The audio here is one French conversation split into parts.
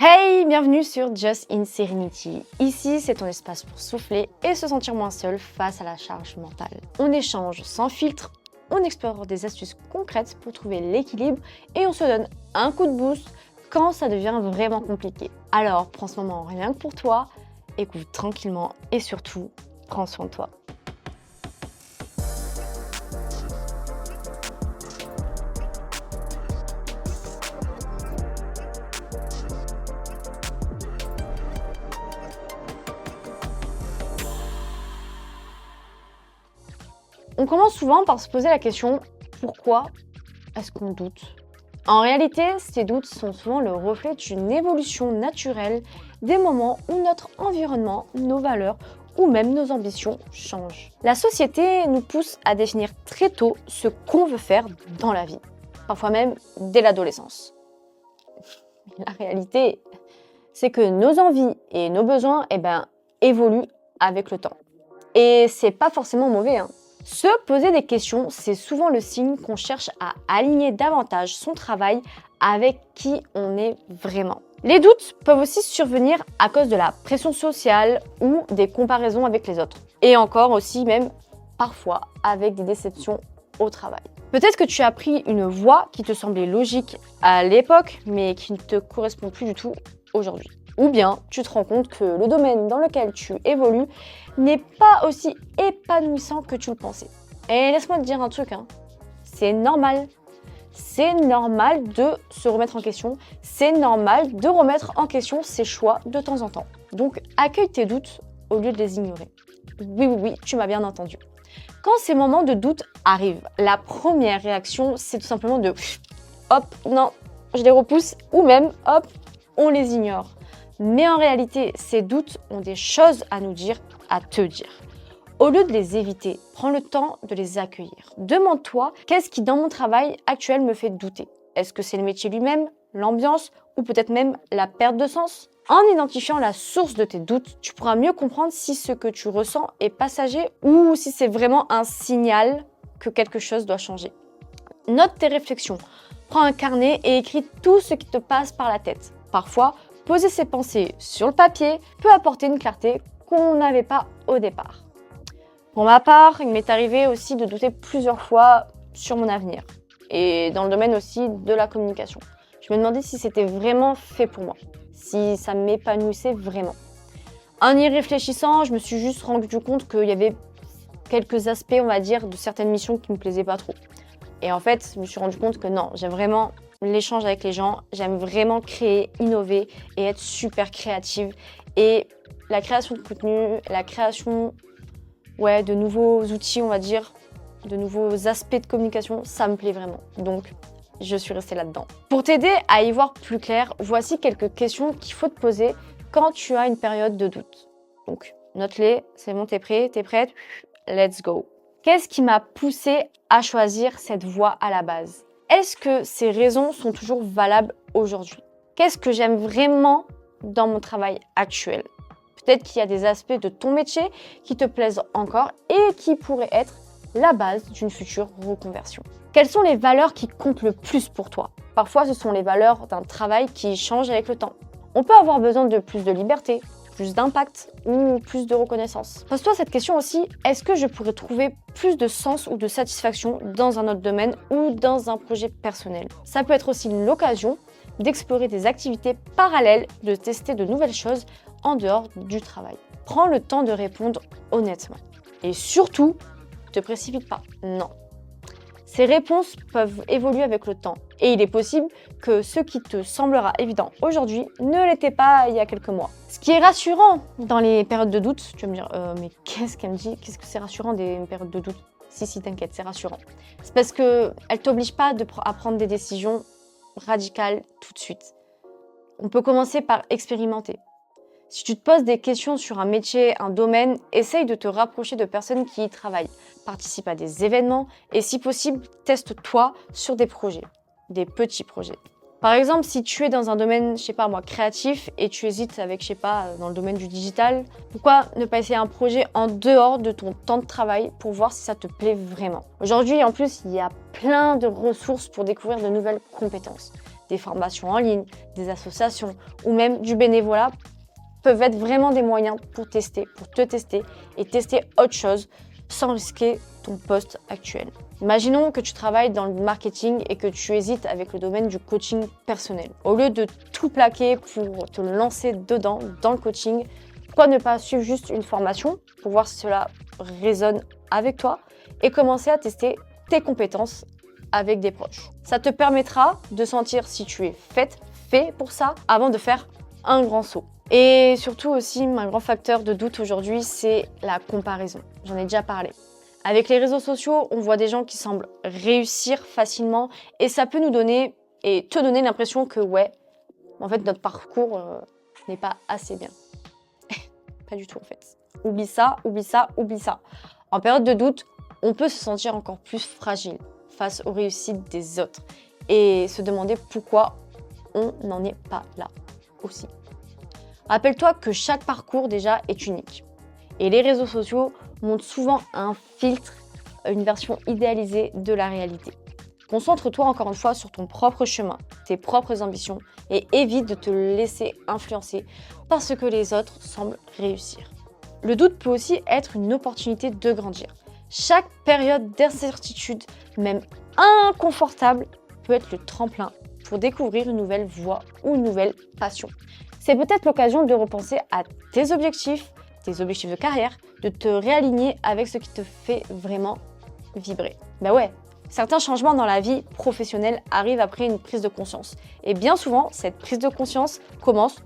Hey, bienvenue sur Just in Serenity. Ici, c'est ton espace pour souffler et se sentir moins seul face à la charge mentale. On échange sans filtre, on explore des astuces concrètes pour trouver l'équilibre et on se donne un coup de boost quand ça devient vraiment compliqué. Alors, prends ce moment rien que pour toi, écoute tranquillement et surtout, prends soin de toi. On commence souvent par se poser la question « Pourquoi est-ce qu'on doute ?» En réalité, ces doutes sont souvent le reflet d'une évolution naturelle des moments où notre environnement, nos valeurs ou même nos ambitions changent. La société nous pousse à définir très tôt ce qu'on veut faire dans la vie, parfois même dès l'adolescence. La réalité, c'est que nos envies et nos besoins évoluent avec le temps. Et c'est pas forcément mauvais, Se poser des questions, c'est souvent le signe qu'on cherche à aligner davantage son travail avec qui on est vraiment. Les doutes peuvent aussi survenir à cause de la pression sociale ou des comparaisons avec les autres. Et encore aussi même parfois avec des déceptions au travail. Peut-être que tu as pris une voie qui te semblait logique à l'époque, mais qui ne te correspond plus du tout aujourd'hui. Ou bien tu te rends compte que le domaine dans lequel tu évolues n'est pas aussi épanouissant que tu le pensais. Et laisse-moi te dire un truc, c'est normal. C'est normal de se remettre en question. C'est normal de remettre en question ses choix de temps en temps. Donc accueille tes doutes au lieu de les ignorer. Oui, tu m'as bien entendu. Quand ces moments de doute arrivent, la première réaction, c'est tout simplement de hop, non, je les repousse, ou même hop, on les ignore. Mais en réalité, ces doutes ont des choses à nous dire, à te dire. Au lieu de les éviter, prends le temps de les accueillir. Demande-toi, qu'est-ce qui dans mon travail actuel me fait douter? Est-ce que c'est le métier lui-même, l'ambiance ou peut-être même la perte de sens? En identifiant la source de tes doutes, tu pourras mieux comprendre si ce que tu ressens est passager ou si c'est vraiment un signal que quelque chose doit changer. Note tes réflexions. Prends un carnet et écris tout ce qui te passe par la tête. Parfois, poser ses pensées sur le papier peut apporter une clarté qu'on n'avait pas au départ. Pour ma part, il m'est arrivé aussi de douter plusieurs fois sur mon avenir et dans le domaine aussi de la communication. Je me demandais si c'était vraiment fait pour moi, si ça m'épanouissait vraiment. En y réfléchissant, je me suis juste rendu compte qu'il y avait quelques aspects, on va dire, de certaines missions qui me plaisaient pas trop. Et en fait, je me suis rendu compte que non, j'aime vraiment l'échange avec les gens, j'aime vraiment créer, innover et être super créative. Et la création de contenu, la création de nouveaux outils, on va dire, de nouveaux aspects de communication, ça me plaît vraiment. Donc, je suis restée là-dedans. Pour t'aider à y voir plus clair, voici quelques questions qu'il faut te poser quand tu as une période de doute. Donc, note-les, c'est bon, t'es prêt, t'es prête? Let's go. Qu'est-ce qui m'a poussée à choisir cette voie à la base? Est-ce que ces raisons sont toujours valables aujourd'hui? Qu'est-ce que j'aime vraiment dans mon travail actuel? Peut-être qu'il y a des aspects de ton métier qui te plaisent encore et qui pourraient être la base d'une future reconversion. Quelles sont les valeurs qui comptent le plus pour toi? Parfois, ce sont les valeurs d'un travail qui change avec le temps. On peut avoir besoin de plus de liberté, plus d'impact ou plus de reconnaissance. Pose-toi cette question aussi, est-ce que je pourrais trouver plus de sens ou de satisfaction dans un autre domaine ou dans un projet personnel? Ça peut être aussi l'occasion d'explorer des activités parallèles, de tester de nouvelles choses en dehors du travail. Prends le temps de répondre honnêtement. Et surtout, ne te précipite pas. Non. Ces réponses peuvent évoluer avec le temps. Et il est possible que ce qui te semblera évident aujourd'hui ne l'était pas il y a quelques mois. Ce qui est rassurant dans les périodes de doute, tu vas me dire, mais qu'est-ce qu'elle me dit? Qu'est-ce que c'est rassurant des périodes de doute? Si, t'inquiète, c'est rassurant. C'est parce qu'elle ne t'oblige pas à prendre des décisions radicales tout de suite. On peut commencer par expérimenter. Si tu te poses des questions sur un métier, un domaine, essaye de te rapprocher de personnes qui y travaillent. Participe à des événements et si possible, teste-toi sur des projets, des petits projets. Par exemple, si tu es dans un domaine, créatif et tu hésites avec, dans le domaine du digital, pourquoi ne pas essayer un projet en dehors de ton temps de travail pour voir si ça te plaît vraiment? Aujourd'hui, en plus, il y a plein de ressources pour découvrir de nouvelles compétences. des formations en ligne, des associations ou même du bénévolat peuvent être vraiment des moyens pour te tester et tester autre chose sans risquer ton poste actuel. Imaginons que tu travailles dans le marketing et que tu hésites avec le domaine du coaching personnel. Au lieu de tout plaquer pour te lancer dedans, dans le coaching, pourquoi ne pas suivre juste une formation pour voir si cela résonne avec toi et commencer à tester tes compétences avec des proches. Ça te permettra de sentir si tu es fait pour ça avant de faire un grand saut. Et surtout aussi, un grand facteur de doute aujourd'hui, c'est la comparaison. J'en ai déjà parlé. Avec les réseaux sociaux, on voit des gens qui semblent réussir facilement et ça peut nous donner et te donner l'impression que ouais, en fait notre parcours n'est pas assez bien. Pas du tout en fait. Oublie ça. En période de doute, on peut se sentir encore plus fragile face aux réussites des autres et se demander pourquoi on n'en est pas là aussi. Rappelle-toi que chaque parcours déjà est unique et les réseaux sociaux montrent souvent un filtre, une version idéalisée de la réalité. Concentre-toi encore une fois sur ton propre chemin, tes propres ambitions et évite de te laisser influencer par ce que les autres semblent réussir. Le doute peut aussi être une opportunité de grandir. Chaque période d'incertitude, même inconfortable, peut être le tremplin pour découvrir une nouvelle voie ou une nouvelle passion. C'est peut-être l'occasion de repenser à tes objectifs de carrière, de te réaligner avec ce qui te fait vraiment vibrer. Ben ouais, certains changements dans la vie professionnelle arrivent après une prise de conscience. Et bien souvent, cette prise de conscience commence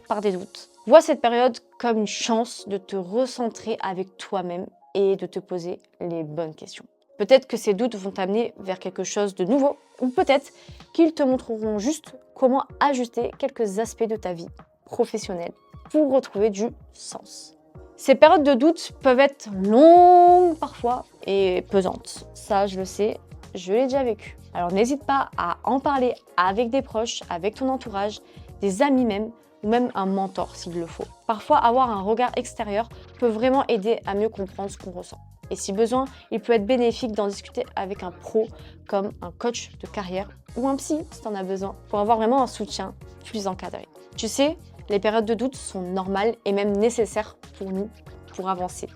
par des doutes. Vois cette période comme une chance de te recentrer avec toi-même et de te poser les bonnes questions. Peut-être que ces doutes vont t'amener vers quelque chose de nouveau, ou peut-être qu'ils te montreront juste comment ajuster quelques aspects de ta vie professionnelle pour retrouver du sens. Ces périodes de doute peuvent être longues parfois et pesantes. Ça, je le sais, je l'ai déjà vécu. Alors n'hésite pas à en parler avec des proches, avec ton entourage, des amis même, ou même un mentor s'il le faut. Parfois, avoir un regard extérieur peut vraiment aider à mieux comprendre ce qu'on ressent. Et si besoin, il peut être bénéfique d'en discuter avec un pro comme un coach de carrière ou un psy si tu en as besoin pour avoir vraiment un soutien plus encadré. Tu sais, les périodes de doute sont normales et même nécessaires pour nous pour avancer.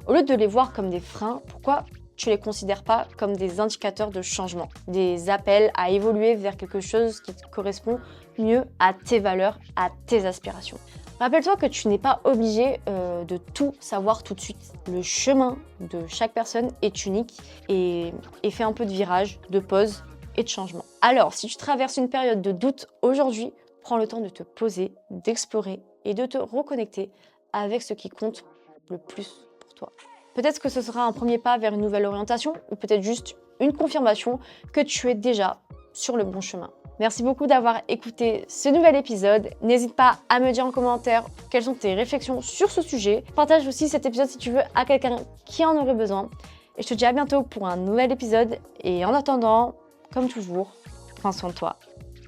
Au lieu de les voir comme des freins, pourquoi tu ne les considères pas comme des indicateurs de changement, des appels à évoluer vers quelque chose qui te correspond mieux à tes valeurs, à tes aspirations. Rappelle-toi que tu n'es pas obligé de tout savoir tout de suite. Le chemin de chaque personne est unique et fait un peu de virage, de pause et de changement. Alors, si tu traverses une période de doute aujourd'hui, prends le temps de te poser, d'explorer et de te reconnecter avec ce qui compte le plus pour toi. Peut-être que ce sera un premier pas vers une nouvelle orientation ou peut-être juste une confirmation que tu es déjà sur le bon chemin. Merci beaucoup d'avoir écouté ce nouvel épisode. N'hésite pas à me dire en commentaire quelles sont tes réflexions sur ce sujet. Partage aussi cet épisode si tu veux à quelqu'un qui en aurait besoin. Et je te dis à bientôt pour un nouvel épisode. Et en attendant, comme toujours, prends soin de toi.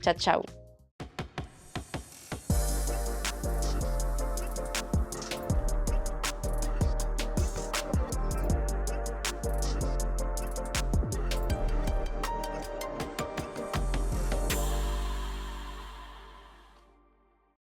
Ciao, ciao.